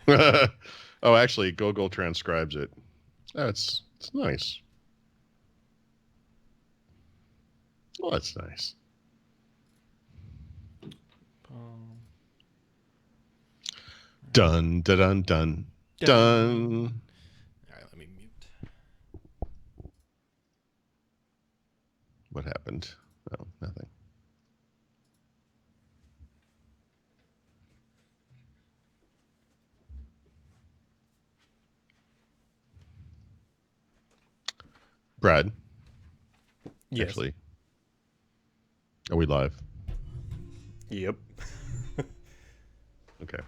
Oh, actually, Google transcribes it. It's nice. Oh, that's nice. Dun dun dun dun Dun. dun. All right, let me mute. What happened? Oh, nothing. Brad, Yes. actually, are we live? Yep. Okay.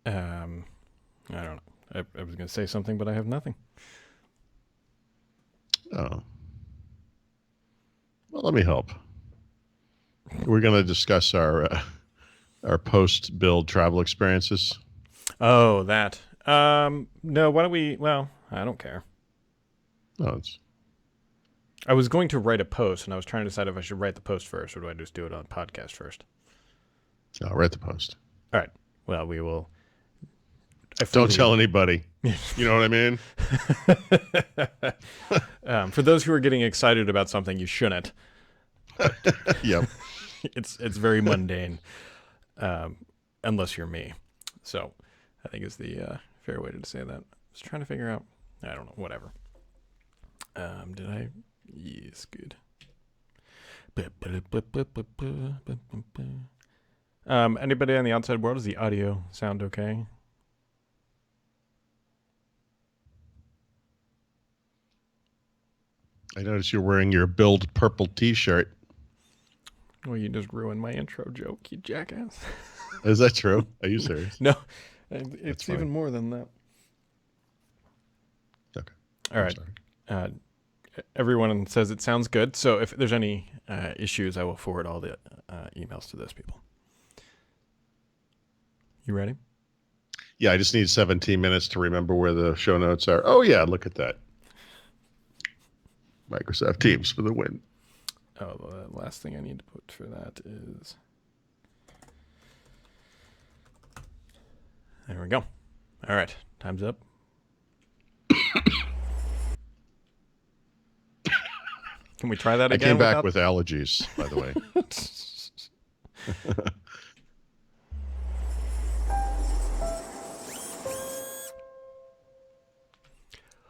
Um, I don't know. I was going to say something, but I have nothing. Oh, well, let me help. We're going to discuss our post build travel experiences. Oh, that. No, why don't we? Well, I don't care. Oh, it's I was going to write a post, and I was trying to decide if I should write the post first, or do I just do it on podcast first? I'll write the post. All right. Well, we will. I Don't freely. tell anybody. You know what I mean? For those who are getting excited about something, you shouldn't. But Yep. it's very mundane, unless you're me. So, I think is the fair way to say that. I was trying to figure out. I don't know. Whatever. Did I? Yes, good. Anybody on the outside world? Does the audio sound okay? I noticed you're wearing your build purple T-shirt. Well, you just ruined my intro joke, you jackass. Is that true? Are you serious? No, That's it's funny. even more than that. Okay. All I'm right. sorry. Uh, Everyone says it sounds good. So if there's any issues, I will forward all the emails to those people. You ready? Yeah, I just need 17 minutes to remember where the show notes are. Oh yeah, look at that. Microsoft Teams for the win. Oh, the last thing I need to put for that is. There we go. All right. Time's up. Can we try that I came again back without. with allergies, by the way.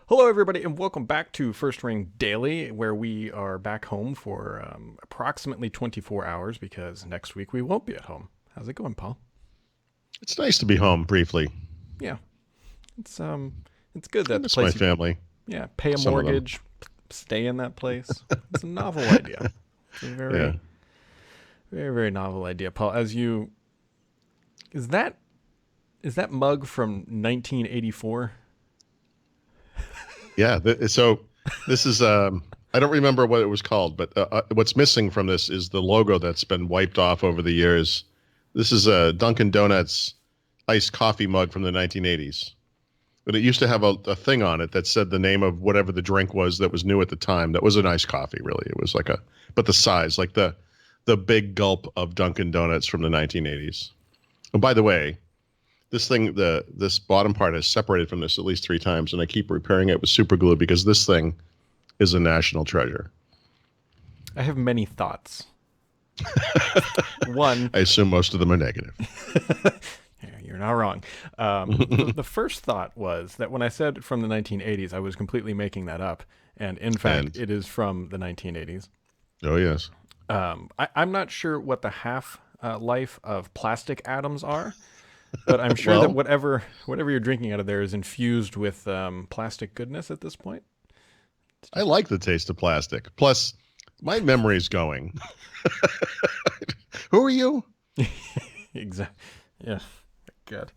Hello, everybody, and welcome back to First Ring Daily, where we are back home for approximately 24 hours because next week we won't be at home. How's it going, Paul? It's nice to be home briefly. Yeah, it's um, it's good I that the miss my place you, family. yeah, pay a Some of them. mortgage, stay in that place. It's a novel idea. It's a Yeah. very, very, very novel idea, Paul. As you, is that mug from 1984? Yeah. So this is I don't remember what it was called, but what's missing from this is the logo that's been wiped off over the years. This is a Dunkin' Donuts iced coffee mug from the 1980s. But it used to have a thing on it that said the name of whatever the drink was that was new at the time. That was an iced coffee, really. It was like but the size, like the big gulp of Dunkin' Donuts from the 1980s. And by the way, this bottom part is separated from this at least 3 times, and I keep repairing it with super glue because this thing is a national treasure. I have many thoughts. One, I assume most of them are negative. you're not wrong. The first thought was that when I said from the 1980s, I was completely making that up. And in fact, And it is from the 1980s. oh yes, I'm not sure what the half life of plastic atoms are, but I'm sure that well, whatever you're drinking out of there is infused with plastic goodness at this point. It's I just like the taste of plastic. Plus, my memory's going. Who are you? exactly. Yeah, good.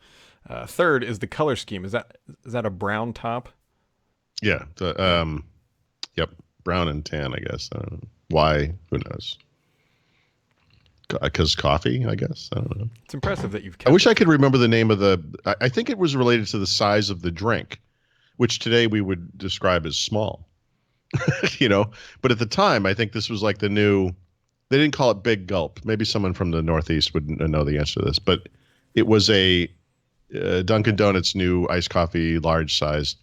Third is the color scheme. Is that a brown top? Yeah, Yeah. yep, brown and tan, I guess. Why? Who knows? because coffee, I guess. I don't know. It's impressive that you've I kept wish it. I could remember the name of the. I think it was related to the size of the drink, which today we would describe as small. you know, but at the time, I think this was like the new. They didn't call it Big Gulp. Maybe someone from the Northeast would know the answer to this, but it was a Dunkin' Donuts new iced coffee, large sized.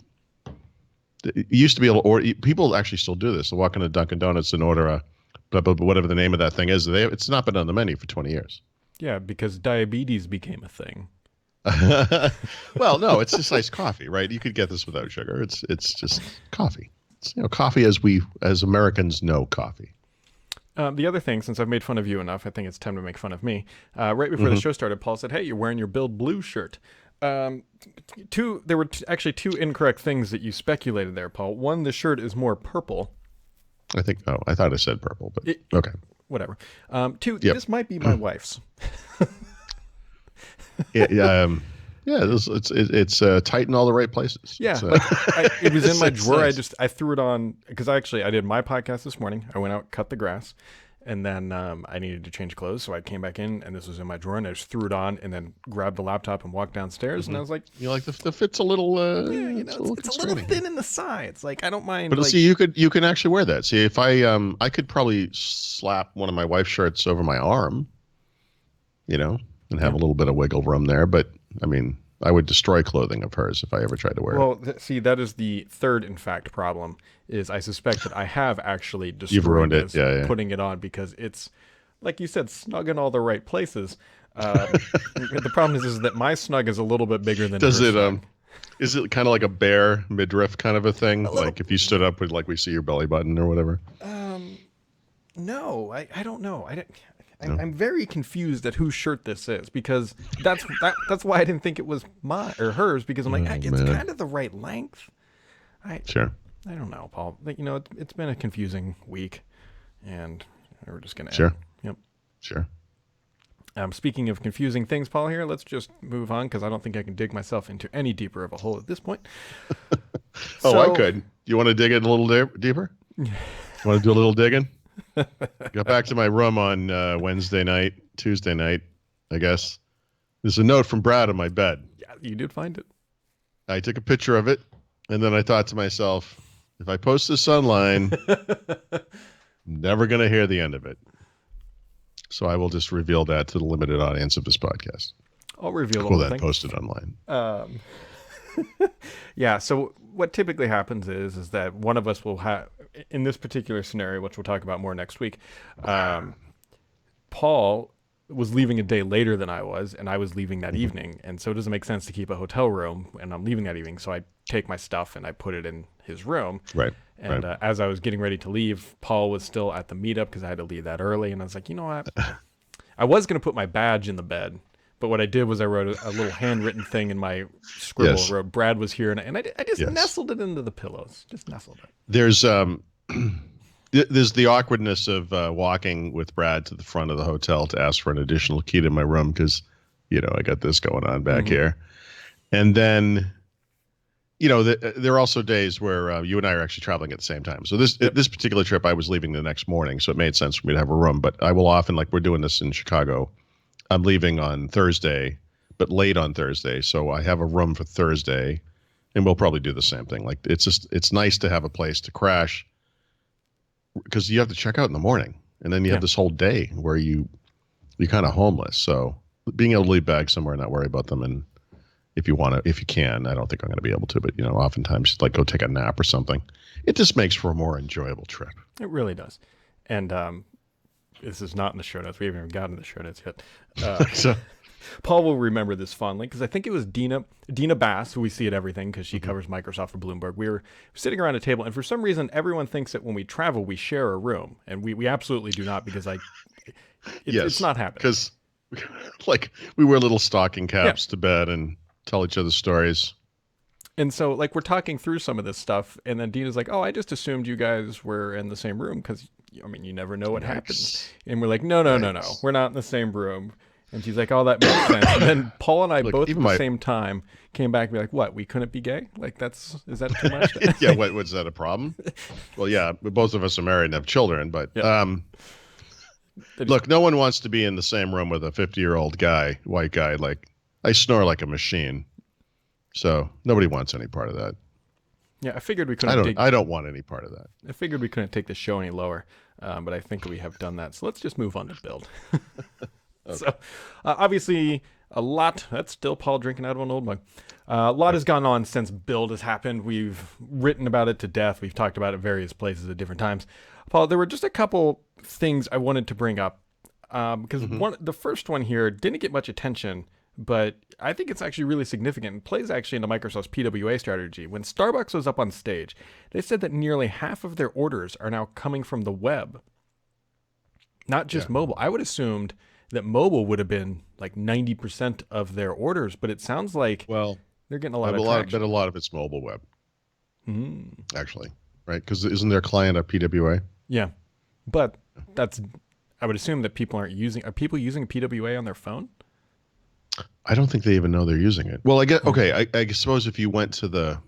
It used to be able to order. People actually still do this. They walk into Dunkin' Donuts and order a, whatever the name of that thing is. It's not been on the menu for 20 years. Yeah, because diabetes became a thing. Well, no, it's just iced coffee, right? You could get this without sugar. It's just coffee. It's, coffee as Americans know coffee. The other thing, since I've made fun of you enough, I think it's time to make fun of me. Right before the show started, Paul said, "Hey, you're wearing your Build Blue shirt." There were actually two incorrect things that you speculated there, Paul. One, the shirt is more purple. I think. Oh, I thought I said purple, but okay. Whatever. Two, this might be my wife's. It's tight in all the right places. Yeah, it was in my drawer. Nice. I threw it on because I did my podcast this morning. I went out, cut the grass, and then I needed to change clothes, so I came back in, and this was in my drawer, and I just threw it on, and then grabbed the laptop and walked downstairs, and I was like, "You like the fit's a little, it's a little thin in the sides. Like I don't mind." But see, you can actually wear that. See, if I could probably slap one of my wife's shirts over my arm, and have a little bit of wiggle room there, but. I mean, I would destroy clothing of hers if I ever tried to wear it. Well, see, that is the third, in fact, problem, is I suspect that I have actually destroyed it, putting it on, because it's, like you said, snug in all the right places. The problem is that my snug is a little bit bigger than yours. Is it kind of like a bare midriff kind of a thing? Like if you stood up, we see your belly button or whatever? No, I don't know. I'm very confused at whose shirt this is, because that's why I didn't think it was mine or hers, because I'm like, it's kind of the right length. Sure. I don't know, Paul. It's been a confusing week, and we're just gonna Sure. Yep. Sure. Speaking of confusing things, Paul, here, let's just move on, because I don't think I can dig myself into any deeper of a hole at this point. I could. You want to dig it a little deeper? You want to do a little digging? Got back to my room on Tuesday night, I guess. There's a note from Brad on my bed. Yeah, you did find it. I took a picture of it, and then I thought to myself, if I post this online, I'm never going to hear the end of it. So I will just reveal that to the limited audience of this podcast. I'll reveal the whole thing. Posted online. Yeah, so what typically happens is that one of us will have, in this particular scenario, which we'll talk about more next week, Paul was leaving a day later than I was, and I was leaving that evening, and so it doesn't make sense to keep a hotel room, and I'm leaving that evening, so I take my stuff and I put it in his room. Right. And as I was getting ready to leave, Paul was still at the meetup because I had to leave that early, and I was like, you know what? I was going to put my badge in the bed, but what I did was I wrote a little handwritten thing in my scribble. Yes. Wrote Brad was here, and I just nestled it into the pillows. Just nestled it. There's the awkwardness of walking with Brad to the front of the hotel to ask for an additional key to my room because, I got this going on back here. And then, there are also days where you and I are actually traveling at the same time. So this particular trip, I was leaving the next morning, so it made sense for me to have a room. But I will often, like we're doing this in Chicago, I'm leaving on Thursday, but late on Thursday. So I have a room for Thursday, and we'll probably do the same thing. Like it's nice to have a place to crash because you have to check out in the morning, and then you have this whole day where you're kind of homeless. So being able to leave bags somewhere and not worry about them, and if you can, I don't think I'm going to be able to, but oftentimes like go take a nap or something. It just makes for a more enjoyable trip. It really does. And this is not in the show notes. We haven't even gotten to the show notes yet. So Paul will remember this fondly because I think it was Dina Bass, who we see at everything because she covers Microsoft for Bloomberg. We were sitting around a table, and for some reason, everyone thinks that when we travel, we share a room, and we absolutely do not, because it's not happening. Because like we wear little stocking caps to bed and tell each other stories. And so, like, we're talking through some of this stuff, and then Dina's like, "Oh, I just assumed you guys were in the same room because, you never know what happens." And we're like, "No, we're not in the same room." And she's like, "Oh, that makes sense." And then Paul and I both at the same time came back and be like, "What? We couldn't be gay? Like, is that too much?" Yeah, was that a problem? Well, yeah, both of us are married and have children, but They just, Look, no one wants to be in the same room with a 50-year-old guy, white guy. Like, I snore like a machine, so nobody wants any part of that. yeah, I figured we couldn't dig. I don't want any part of that. I figured we couldn't take the show any lower, but I think we have done that. So let's just move on to build. Okay. So, obviously, a lot. That's still Paul drinking out of an old mug. A lot has gone on since build has happened. We've written about it to death. We've talked about it various places at different times. Paul, there were just a couple things I wanted to bring up because Mm-hmm. the first one here didn't get much attention, but I think it's actually really significant and plays actually into Microsoft's PWA strategy. When Starbucks was up on stage, they said that nearly half of their orders are now coming from the web, not just Yeah. mobile. I would assumed that mobile would have been like 90% of their orders, but it sounds like Well, they're getting a lot of traction. a lot of it's mobile web, Mm. actually, right? Because isn't their client a PWA? Yeah, but that's I would assume that people aren't using. Are people using PWA on their phone? I don't think they even know they're using it. Well, I get okay. I suppose if you went to the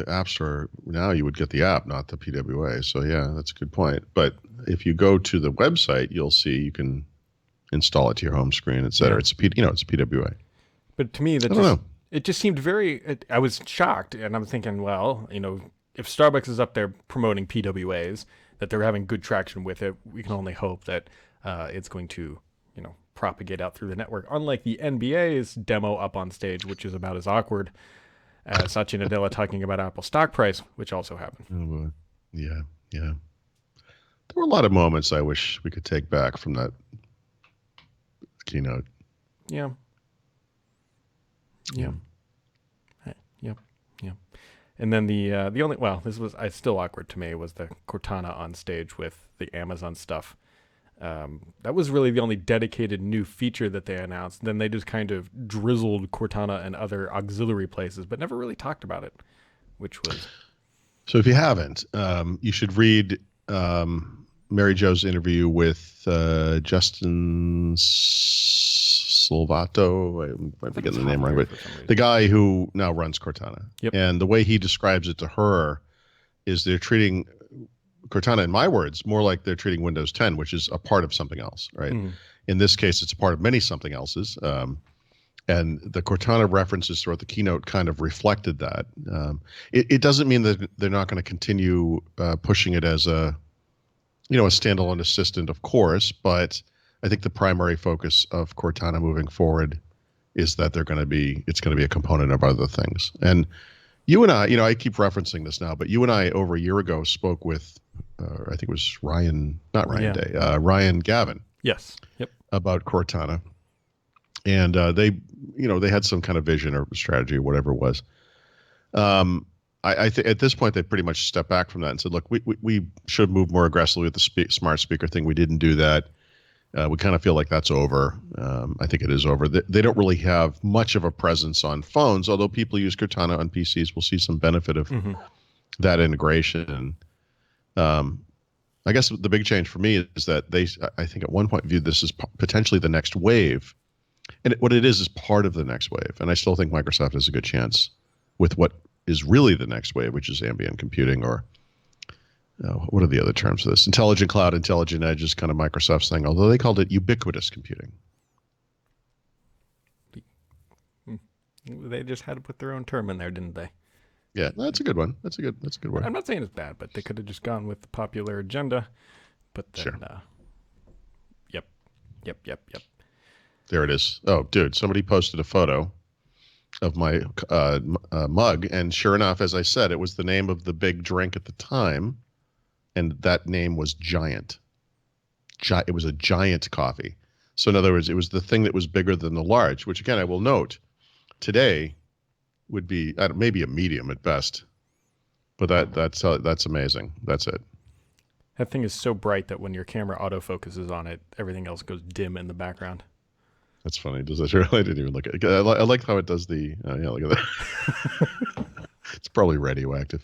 app store now, you would get the app, not the PWA. So yeah, that's a good point. But if you go to the website, you'll see you can install it to your home screen, et cetera. Yeah. It's a P, you know, it's a PWA. But to me, that I don't just know. it just seemed very. I was shocked, and I'm thinking, well, if Starbucks is up there promoting PWAs, that they're having good traction with it, we can only hope that it's going to, propagate out through the network. Unlike the NBA's demo up on stage, which is about as awkward as Satya Nadella talking about Apple stock price, which also happened. Oh, boy. Yeah, yeah. There were a lot of moments I wish we could take back from that keynote. Yeah. Yeah. Yep. Yeah. And then the only this was still awkward to me was the Cortana on stage with the Amazon stuff. That was really the only dedicated new feature that they announced. Then they just kind of drizzled Cortana and other auxiliary places, but never really talked about it, which was. So if you haven't, you should read Mary Jo's interview with Justin Silvato. I'm forgetting the name right, but the guy who now runs Cortana. Yep. And the way he describes it to her is they're treating Cortana, in my words, more like they're treating Windows 10, which is a part of something else, right? Mm. In this case, it's a part of many something else's. And the Cortana references throughout the keynote kind of reflected that. It doesn't mean that they're not going to continue pushing it as a standalone assistant, of course, but I think the primary focus of Cortana moving forward is that it's going to be a component of other things. And you and I, I keep referencing this now, but you and I over a year ago spoke with, I think it was Ryan Gavin. Yes. Yep. About Cortana. And they had some kind of vision or strategy or whatever it was. I think at this point they pretty much stepped back from that and said, look, we should move more aggressively with the smart speaker thing. We didn't do that. We kind of feel like that's over. I think it is over. They don't really have much of a presence on phones, although people use Cortana on PCs. We'll see some benefit of that integration. I guess the big change for me is that I think at one point viewed this as potentially the next wave. And what it is part of the next wave. And I still think Microsoft has a good chance with what is really the next wave, which is ambient computing, or what are the other terms for this? Intelligent cloud, intelligent edge is kind of Microsoft's thing, although they called it ubiquitous computing. They just had to put their own term in there, didn't they? Yeah, that's a good one. That's a good word. I'm not saying it's bad, but they could have just gone with the popular agenda. But then, Sure. Yep. There it is. Oh, dude, somebody posted a photo of my mug, and sure enough, as I said, it was the name of the big drink at the time, and that name was Giant. It was a giant coffee. So in other words, it was the thing that was bigger than the large, which again, I will note, today would be maybe a medium at best. But that's amazing. That's it. That thing is so bright that when your camera autofocuses on it, everything else goes dim in the background. That's funny. Does that really? I didn't even look at it. I like how it does the. Yeah, look at that. It's probably radioactive.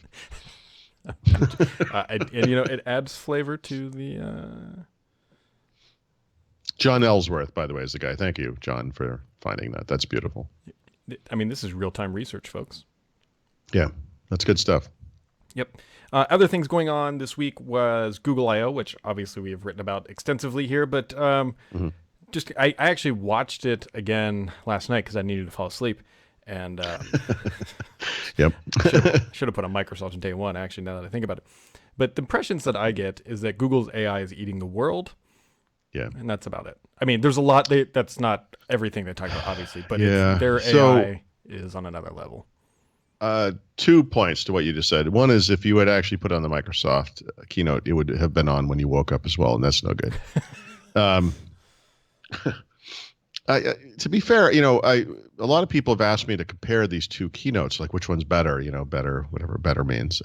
It adds flavor to the. John Ellsworth, by the way, is the guy. Thank you, John, for finding that. That's beautiful. I mean, this is real-time research, folks. Yeah, that's good stuff. Yep. Other things going on this week was Google I/O, which obviously we have written about extensively here, but Hmm. just I actually watched it again last night because I needed to fall asleep, and Yep. should have put on Microsoft on day one. Actually, now that I think about it, but the impressions that I get is that Google's AI is eating the world, Yeah. and that's about it. I mean, there's a lot. That's not everything they talk about, obviously, but it's Yeah. their So, AI is on another level. 2 points to what you just said. One is if you had actually put on the Microsoft keynote, it would have been on when you woke up as well, and that's no good. Um, to be fair, a lot of people have asked me to compare these two keynotes, like which one's better, better, whatever better means.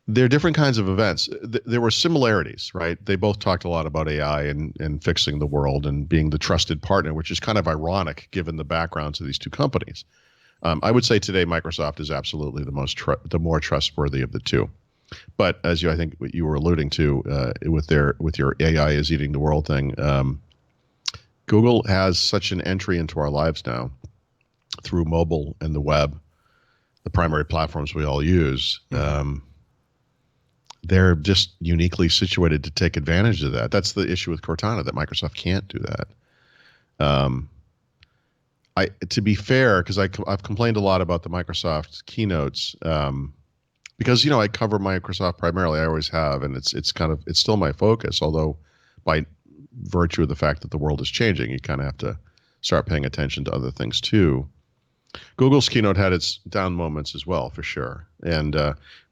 They're different kinds of events. There were similarities, right? They both talked a lot about AI and fixing the world and being the trusted partner, which is kind of ironic given the backgrounds of these two companies. I would say today Microsoft is absolutely the more trustworthy of the two. But as I think what you were alluding to with your AI is eating the world thing, Google has such an entry into our lives now through mobile and the web, the primary platforms we all use. Mm-hmm. They're just uniquely situated to take advantage of that. That's the issue with Cortana, that Microsoft can't do that. Um, to be fair, because I've complained a lot about the Microsoft keynotes, because I cover Microsoft primarily. I always have, and it's still my focus. Although, by virtue of the fact that the world is changing, you kind of have to start paying attention to other things too. Google's keynote had its down moments as well, for sure, and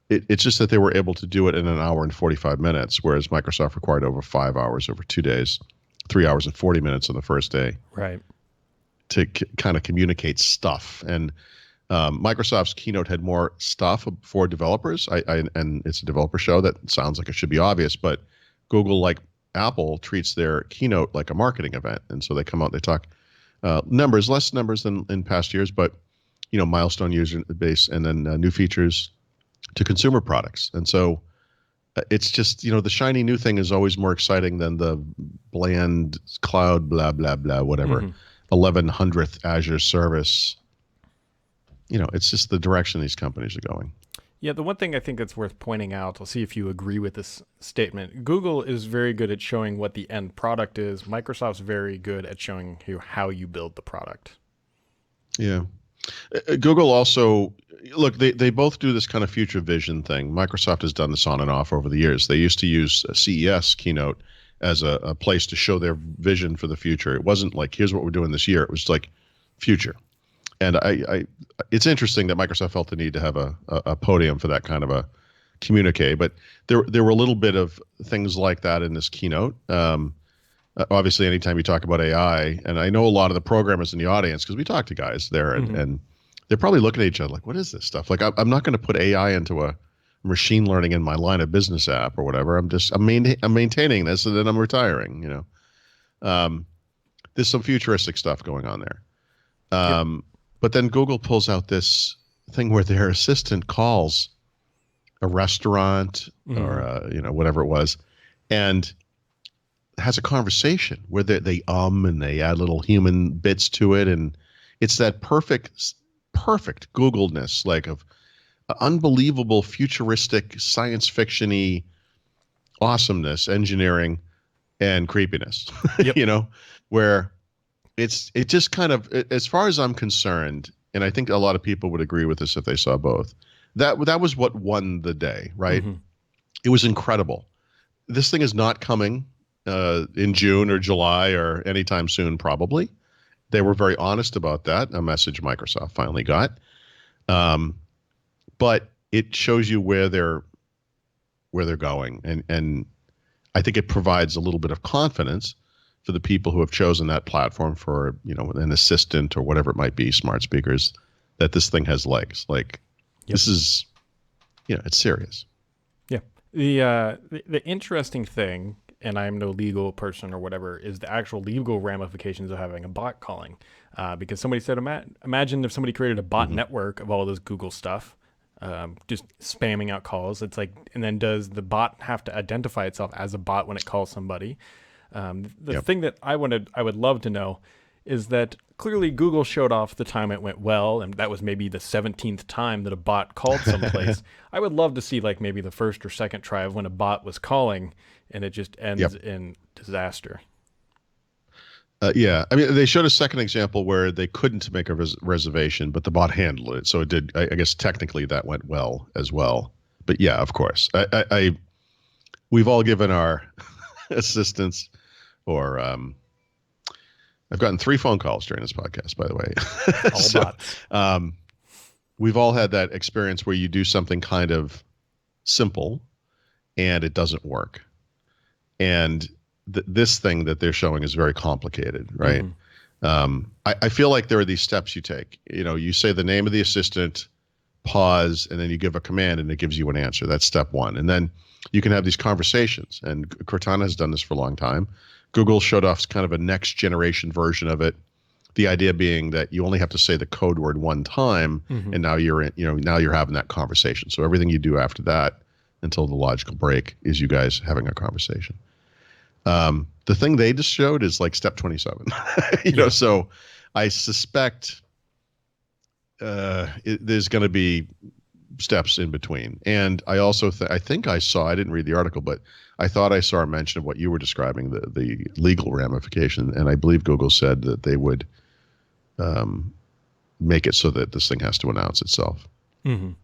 it's just that they were able to do it in an hour and 45 minutes, whereas Microsoft required over 5 hours over 2 days, 3 hours and 40 minutes on the first day Right. to kind of communicate stuff. And Microsoft's keynote had more stuff for developers. And it's a developer show. That sounds like it should be obvious, but Google, like Apple, treats their keynote like a marketing event, and so they come out, they talk numbers, less numbers than in past years, but milestone user base, and then new features to consumer products. And so it's just the shiny new thing is always more exciting than the bland cloud blah blah blah whatever Mm-hmm. 1100th Azure service. It's just the direction these companies are going. Yeah, the one thing I think that's worth pointing out, I'll see if you agree with this statement. Google is very good at showing what the end product is. Microsoft's very good at showing you how you build the product. Yeah. Google also, look, they both do this kind of future vision thing. Microsoft has done this on and off over the years. They used to use a CES keynote as a place to show their vision for the future. It wasn't like, here's what we're doing this year. It was like future. And it's interesting that Microsoft felt the need to have a podium for that kind of a communique. But there were a little bit of things like that in this keynote. Obviously, anytime you talk about AI, and I know a lot of the programmers in the audience, because we talk to guys there, Mm-hmm. and they're probably looking at each other like, what is this stuff? Like, I'm not going to put AI into a machine learning in my line of business app or whatever. I'm maintaining this, and then I'm retiring. There's some futuristic stuff going on there. Yep. But then Google pulls out this thing where their assistant calls a restaurant or Mm-hmm. whatever it was, and has a conversation where they and they add little human bits to it, and it's that perfect Googleness, like of unbelievable futuristic science fiction-y awesomeness, engineering, and creepiness. Yep. Where it just kind of, as far as I'm concerned, and I think a lot of people would agree with this if they saw both, that was what won the day, right? Mm-hmm. It was incredible. This thing is not coming in June or July or anytime soon, probably. They were very honest about that, a message Microsoft finally got. But it shows you where they're going, and I think it provides a little bit of confidence for the people who have chosen that platform for an assistant or whatever it might be, smart speakers, that this thing has legs. Like, Yep. this is, it's serious. Yeah. The interesting thing, and I'm no legal person or whatever, is the actual legal ramifications of having a bot calling. Because somebody said, imagine if somebody created a bot network of all this Google stuff, just spamming out calls. It's like, and then does the bot have to identify itself as a bot when it calls somebody? The Yep. thing that I would love to know is that clearly Google showed off the time it went well, and that was maybe the 17th time that a bot called someplace. I would love to see like maybe the first or second try of when a bot was calling and it just ends Yep. in disaster. Yeah, I mean, they showed a second example where they couldn't make a reservation, but the bot handled it. So it did. I guess technically that went well as well. But yeah, of course, we've all given our assistants, or I've gotten 3 phone calls during this podcast, by the way. All So bots. um, we've all had that experience where you do something kind of simple and it doesn't work. And this thing that they're showing is very complicated, right? Mhm. I feel like there are these steps you take. You know, you say the name of the assistant, pause, and then you give a command and it gives you an answer. That's step one. And then you can have these conversations. And Cortana has done this for a long time. Google showed off kind of a next generation version of it. The idea being that you only have to say the code word one time, Mhm. and now you're in, now you're having that conversation. So everything you do after that until the logical break is you guys having a conversation. The thing they just showed is like step 27. Yeah. So I suspect there's going to be steps in between. And I also I think I didn't read the article, but I thought I saw a mention of what you were describing, the legal ramification. And I believe Google said that they would make it so that this thing has to announce itself. Mhm.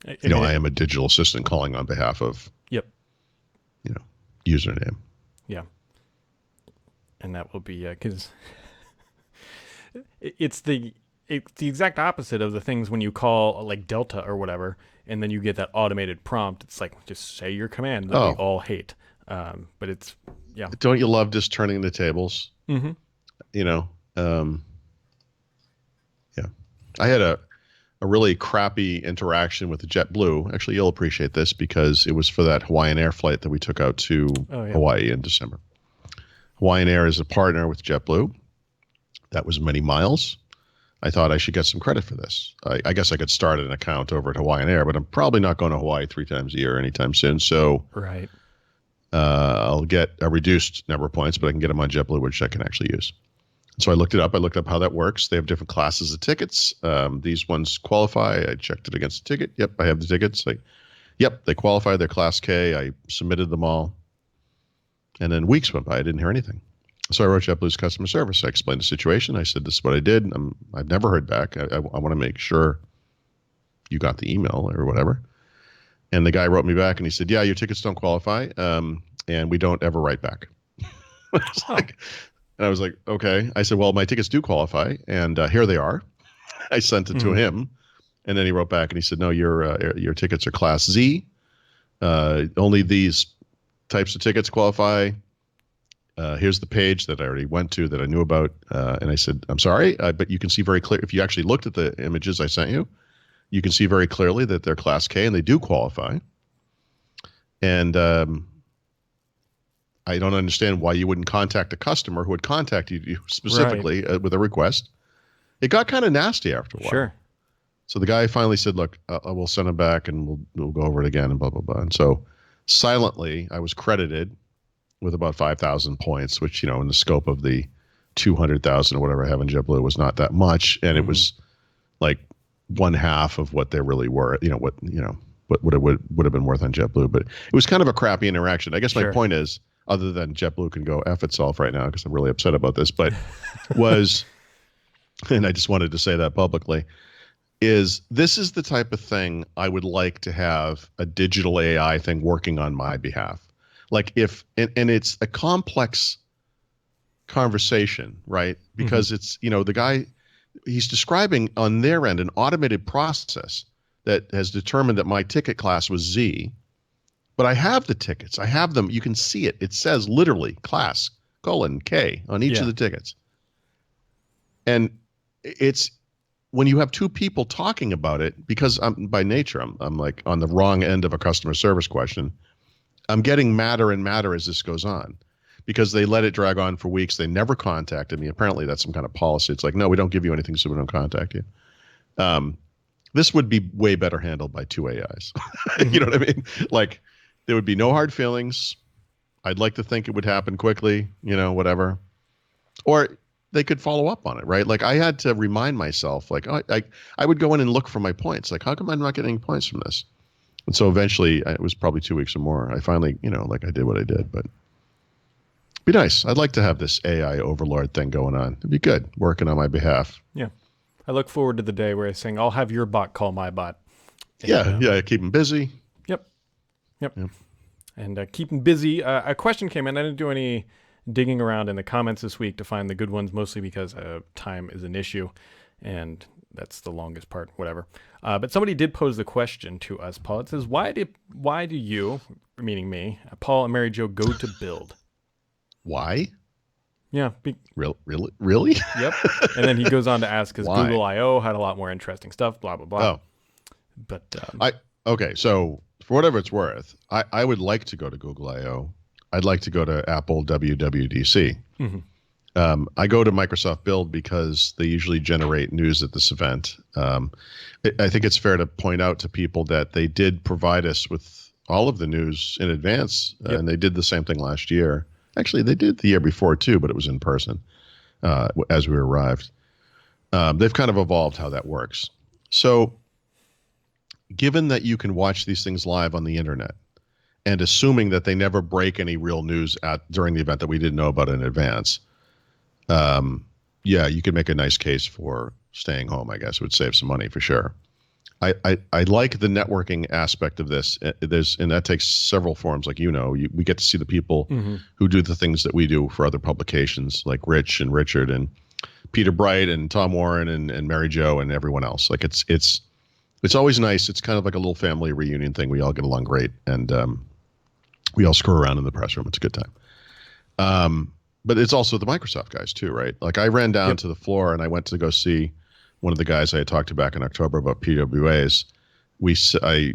I am a digital assistant calling on behalf of, Yep. Username. Yeah. And that will be because it's the exact opposite of the things when you call like Delta or whatever, and then you get that automated prompt. It's like just say your command that we Oh, all hate. But it's yeah. don't you love just turning the tables? Mm-hmm. You know, um, yeah. I had a really crappy interaction with the JetBlue. Actually, you'll appreciate this because it was for that Hawaiian Air flight that we took out to Oh yeah. Hawaii in December. Hawaiian Air is a partner with JetBlue. That was many miles. I thought I should get some credit for this. I guess I could start an account over at Hawaiian Air, but I'm probably not going to Hawaii 3 times a year anytime soon. So Right. I'll get a reduced number of points, but I can get them on JetBlue, which I can actually use. So I looked it up. I looked up how that works. They have different classes of tickets. These ones qualify. I checked it against the ticket. Yep, I have the tickets. Yep, they qualify. They're Class K. I submitted them all. And then weeks went by. I didn't hear anything. So I wrote JetBlue's customer service. I explained the situation. I said, this is what I did. I've never heard back. I want to make sure you got the email or whatever. And the guy wrote me back and he said, yeah, your tickets don't qualify. And we don't ever write back. And I was like, okay. I said, well, my tickets do qualify. And here they are. I sent it to him. And then he wrote back and he said, no, your tickets are Class Z. Only these types of tickets qualify. Here's the page that I already went to that I knew about. And I said, I'm sorry, but you can see very clear. If you actually looked at the images I sent you, you can see very clearly that they're Class K and they do qualify. And I don't understand why you wouldn't contact a customer who had contacted you specifically with a request. It got kind of nasty after a while. Sure. So the guy finally said, look, we'll send them back and we'll go over it again and blah, blah, blah. And so silently, I was credited with about 5,000 points, which, in the scope of the 200,000 or whatever I have in JetBlue was not that much. And it was like one half of what they really were, what it would have been worth on JetBlue. But it was kind of a crappy interaction. I guess my point is, other than JetBlue can go F itself right now because I'm really upset about this, but and I just wanted to say that publicly, this is the type of thing I would like to have a digital AI thing working on my behalf. Like and it's a complex conversation, right? Because it's, the guy, he's describing on their end an automated process that has determined that my ticket class was Z. But I have the tickets. I have them. You can see it. It says literally class : K on each of the tickets. And it's when you have two people talking about it, because by nature, I'm like on the wrong end of a customer service question. I'm getting madder and madder as this goes on because they let it drag on for weeks. They never contacted me. Apparently that's some kind of policy. It's like, no, we don't give you anything, so we don't contact you. This would be way better handled by 2 AIs. You know what I mean? Like, there would be no hard feelings. I'd like to think it would happen quickly, whatever. Or they could follow up on it, right? Like I had to remind myself, like I would go in and look for my points. Like, how come I'm not getting any points from this? And so eventually, it was probably 2 weeks or more. I finally, like I did what I did, but be nice. I'd like to have this AI overlord thing going on. It'd be good working on my behalf. Yeah. I look forward to the day where I saying, I'll have your bot call my bot. And, yeah. Keep them busy. Yep. And keep them busy. A question came in. I didn't do any digging around in the comments this week to find the good ones, mostly because time is an issue, and that's the longest part, whatever. But somebody did pose the question to us, Paul. It says, why do you, meaning me, Paul and Mary Jo, go to build? Why? Yeah. Really? Yep. And then he goes on to ask, because Why? Google I/O had a lot more interesting stuff, blah, blah, blah. Oh. But okay, so for whatever it's worth, I would like to go to Google I/O. I'd like to go to Apple WWDC. I go to Microsoft Build because they usually generate news at this event. I think it's fair to point out to people that they did provide us with all of the news in advance, and they did the same thing last year. Actually, they did the year before too, but it was in person as we arrived. They've kind of evolved how that works. So given that you can watch these things live on the internet, and assuming that they never break any real news during the event that we didn't know about in advance, you could make a nice case for staying home. I guess it would save some money for sure. I like the networking aspect of this. And that takes several forms. Like, we get to see the people who do the things that we do for other publications, like Rich and Richard and Peter Bright and Tom Warren and Mary Jo and everyone else. Like it's always nice. It's kind of like a little family reunion thing. We all get along great, and we all screw around in the press room. It's a good time. But it's also the Microsoft guys too, right? Like I ran down to the floor and I went to go see one of the guys I had talked to back in October about PWAs. I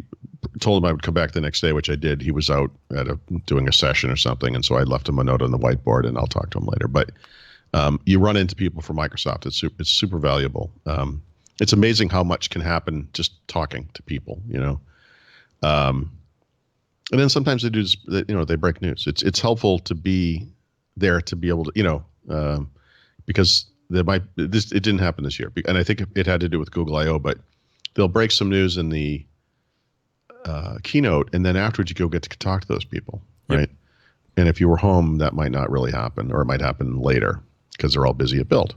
told him I would come back the next day, which I did. He was out doing a session or something, and so I left him a note on the whiteboard, and I'll talk to him later. But you run into people from Microsoft. It's super valuable. It's amazing how much can happen just talking to people, and then sometimes they do, they break news. It's helpful to be there to be able to, because it didn't happen this year, and I think it had to do with Google I/O. But they'll break some news in the keynote, and then afterwards you get to talk to those people, right? And if you were home, that might not really happen, or it might happen later because they're all busy at Build.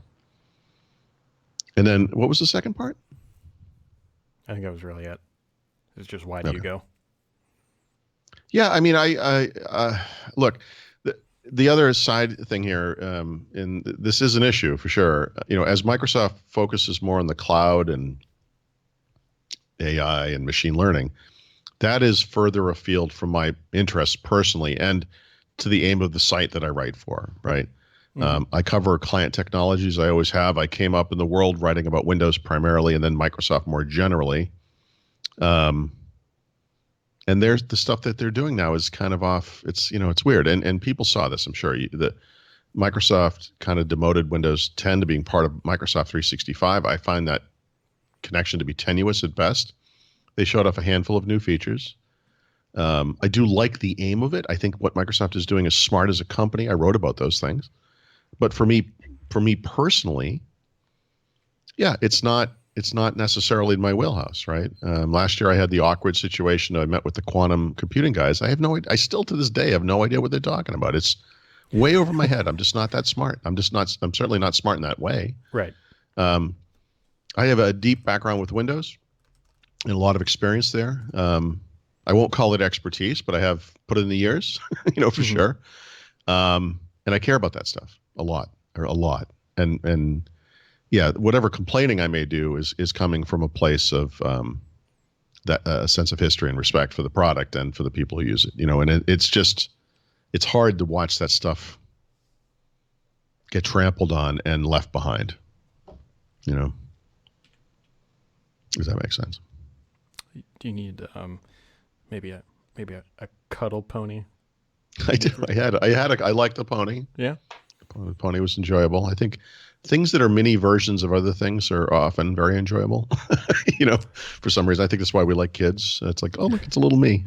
And then what was the second part? I think that was really it. It's just, why do you go? Yeah, I mean, I look, the other side thing here, and this is an issue for sure. As Microsoft focuses more on the cloud and AI and machine learning, that is further afield from my interests personally and to the aim of the site that I write for, right? I cover client technologies. I always have. I came up in the world writing about Windows primarily, and then Microsoft more generally. And there's the stuff that they're doing now is kind of off. It's weird, and people saw this. I'm sure that Microsoft kind of demoted Windows 10 to being part of Microsoft 365. I find that connection to be tenuous at best. They showed off a handful of new features. I do like the aim of it. I think what Microsoft is doing is smart as a company. I wrote about those things. But for me personally, yeah, it's not necessarily in my wheelhouse, right? Last year I had the awkward situation. I met with the quantum computing guys. I still to this day have no idea what they're talking about. It's way over my head. I'm just not that smart. I'm certainly not smart in that way. Right. I have a deep background with Windows and a lot of experience there. I won't call it expertise, but I have put in the years, for sure. And I care about that stuff a lot. And yeah, whatever complaining I may do is coming from a place of that a sense of history and respect for the product and for the people who use it. And it's hard to watch that stuff get trampled on and left behind. Does that make sense? Do you need maybe a cuddle pony? I do. I liked the pony. Yeah. The pony was enjoyable. I think things that are mini versions of other things are often very enjoyable. For some reason, I think that's why we like kids. It's like, oh, look, it's a little me.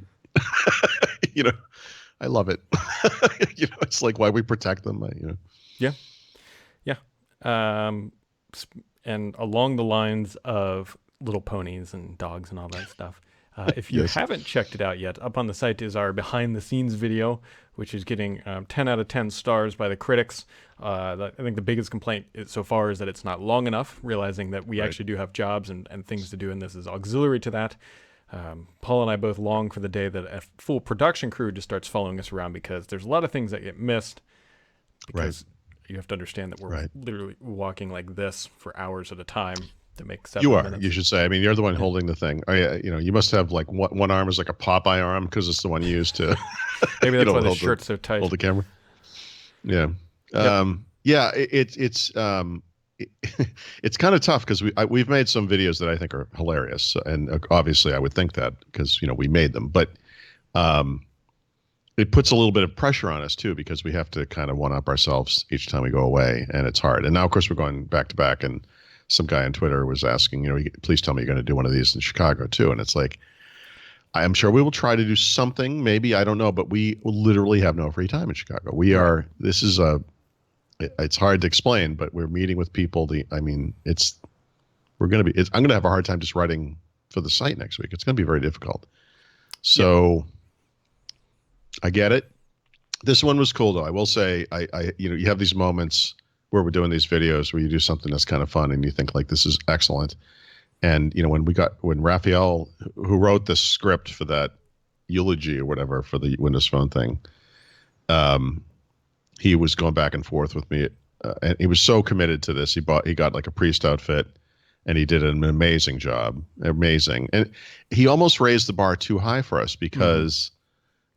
I love it. It's like why we protect them. Yeah. Um, and along the lines of little ponies and dogs and all that stuff. If you Yes. haven't checked it out yet, up on the site is our behind the scenes video, which is getting 10 out of 10 stars by the critics. I think the biggest complaint so far is that it's not long enough, realizing that we Right. actually do have jobs and things to do, and this is auxiliary to that. Paul and I both long for the day that a full production crew just starts following us around because there's a lot of things that get missed Right. because you have to understand that we're Right. literally walking like this for hours at a time to make You 7 are. You minutes. should say. I mean, you're the one Yeah. holding the thing. Oh, yeah. You must have like one arm is like a Popeye arm because it's the one you use to, Maybe that's why the hold the shirt's so tight. camera. Yeah. Yep. Yeah. It, it's kind of tough because we've made some videos that I think are hilarious, and obviously I would think that because we made them, but um, it puts a little bit of pressure on us too because we have to kind of one up ourselves each time we go away, and it's hard. And now, of course, we're going back to back, and some guy on Twitter was asking, please tell me you're going to do one of these in Chicago too, and it's like I'm sure we will try to do something, maybe I don't know, but we literally have no free time in Chicago. We Right. are. This is it's hard to explain, but we're meeting with people. I mean, we're going to be. I'm going to have a hard time just writing for the site next week. It's going to be very difficult. Yep. So I get it. This one was cool though. I will say, you have these moments where we're doing these videos where you do something that's kind of fun and you think like this is excellent. And when Raphael, who wrote the script for that eulogy or whatever for the Windows Phone thing, he was going back and forth with me, and he was so committed to this. He got like a priest outfit, and he did an amazing job, amazing. And he almost raised the bar too high for us because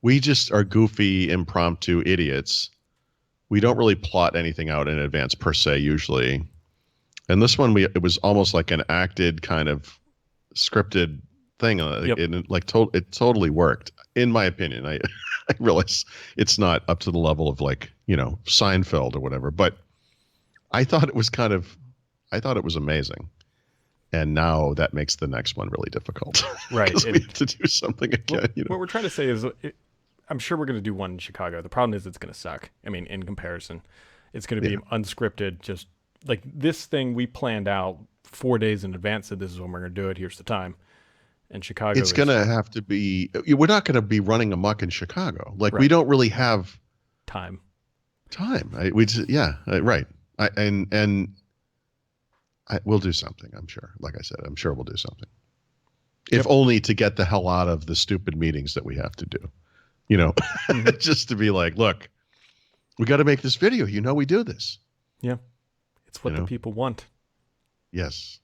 we just are goofy, impromptu idiots. We don't really plot anything out in advance per se usually. And this one, it was almost like an acted kind of scripted thing. Yep. It totally worked, in my opinion. I realize it's not up to the level of like Seinfeld or whatever, but I thought it was amazing. And now that makes the next one really difficult, Right. because we have to do something again. What we're trying to say is, I'm sure we're going to do one in Chicago. The problem is it's going to suck. I mean, in comparison, it's going to be unscripted. Just like this thing we planned out 4 days in advance. That this is when we're going to do it. Here's the time. And Chicago, It's going to have to be. We're not going to be running amok in Chicago. Like we Right. don't really have time. time. Right. We'll do something. I'm sure. Like I said, I'm sure we'll do something. If only to get the hell out of the stupid meetings that we have to do. Just to be like, look, we got to make this video. We do this. Yeah, it's what the people want. Yes.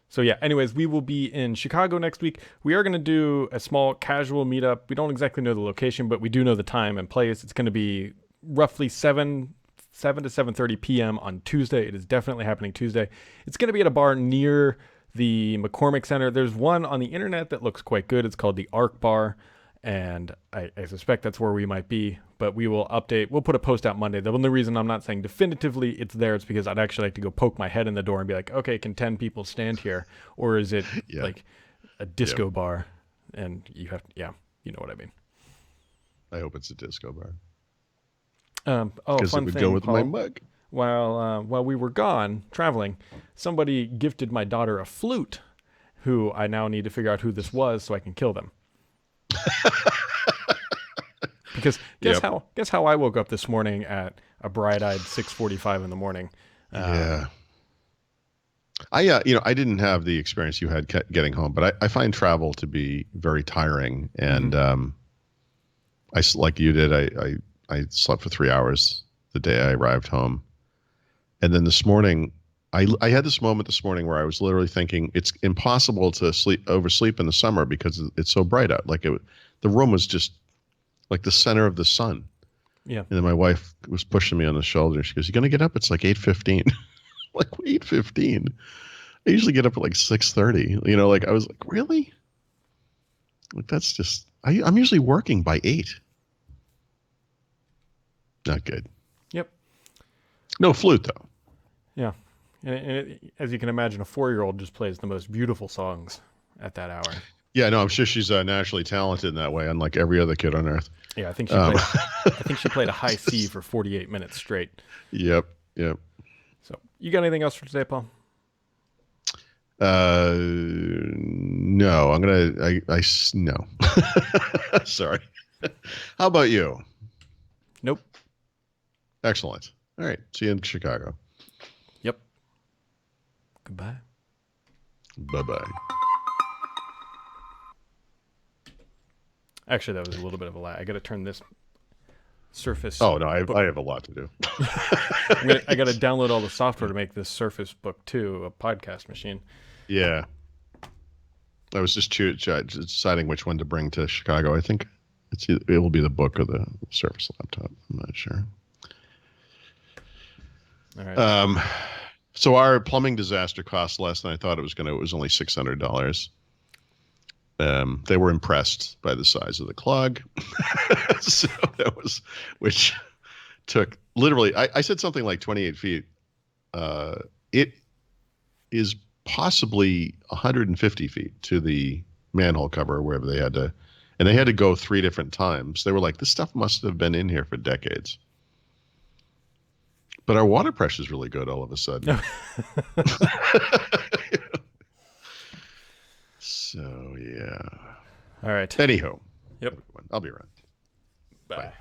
So yeah, anyways, we will be in Chicago next week. We are going to do a small casual meetup. We don't exactly know the location, but we do know the time and place. It's going to be roughly 7 to 7:30 p.m. on Tuesday. It is definitely happening Tuesday. It's going to be at a bar near the McCormick Center. There's one on the internet that looks quite good. It's called the Arc Bar, and I suspect that's where we might be, but we will update. We'll put a post out Monday. The only reason I'm not saying definitively it's there is because I'd actually like to go poke my head in the door and be like, okay, can 10 people stand here? Or is it like a disco bar? And you have, you know what I mean. I hope it's a disco bar. Fun it would thing, go with Paul, my mug. While we were gone traveling, somebody gifted my daughter a flute, who I now need to figure out who this was so I can kill them. Because guess how I woke up this morning at a bright-eyed 6:45 in the morning. I didn't have the experience you had getting home, but I find travel to be very tiring, and like you did, I slept for 3 hours the day I arrived home, and then this morning, I had this moment this morning where I was literally thinking it's impossible to oversleep in the summer because it's so bright out. Like the room was just like the center of the sun. Yeah. And then my wife was pushing me on the shoulder. She goes, "You gonna get up? It's like 8:15." Like 8:15. I usually get up at like 6:30. I was like, really? Like that's just. I'm usually working by 8. Not good. Yep. No flute though. Yeah. And as you can imagine, a 4-year-old just plays the most beautiful songs at that hour. Yeah, no, I'm sure she's naturally talented in that way, unlike every other kid on earth. Yeah, I think she played a high C for 48 minutes straight. Yep. So, you got anything else for today, Paul? No, no. Sorry. How about you? Nope. Excellent. All right. See you in Chicago. Yep. Goodbye. Bye-bye. Actually, that was a little bit of a lie. I got to turn this Surface. Oh, no, book. I have a lot to do. I got to download all the software to make this Surface Book 2 a podcast machine. Yeah. I was just deciding which one to bring to Chicago. I think it will be the book or the Surface laptop. I'm not sure. All right. So our plumbing disaster cost less than I thought it was going to. It was only $600. They were impressed by the size of the clog. So that was, which took literally, I said something like 28 feet. It is possibly 150 feet to the manhole cover, wherever they had to, and they had to go 3 different times. They were like, this stuff must have been in here for decades. But our water pressure is really good all of a sudden. So, yeah. All right. Anyhow. Yep. I'll be around. Bye. Bye.